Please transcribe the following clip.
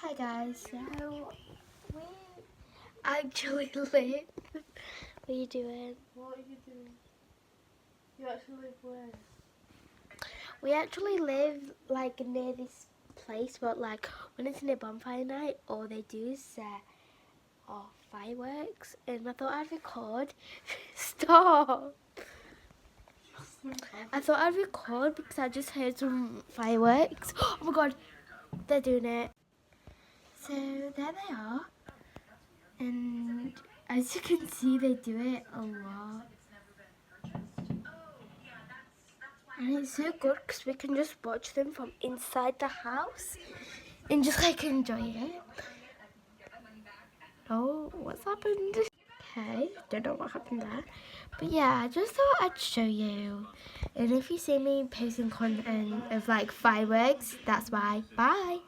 Hi guys, so we actually live. What are you doing? What are you doing? You actually live where? We actually live like near this place, but like when it's near bonfire night, all they do is set off fireworks, and I thought I'd record. Stop! I thought I'd record because I just heard some fireworks. Oh my god, they're doing it. So there they are, and as you can see, they do it a lot. And it's so good because we can just watch them from inside the house and just like enjoy it. Oh, what's happened? Okay, don't know what happened there. But yeah, I just thought I'd show you. And if you see me posting content of like fireworks, that's why. Bye.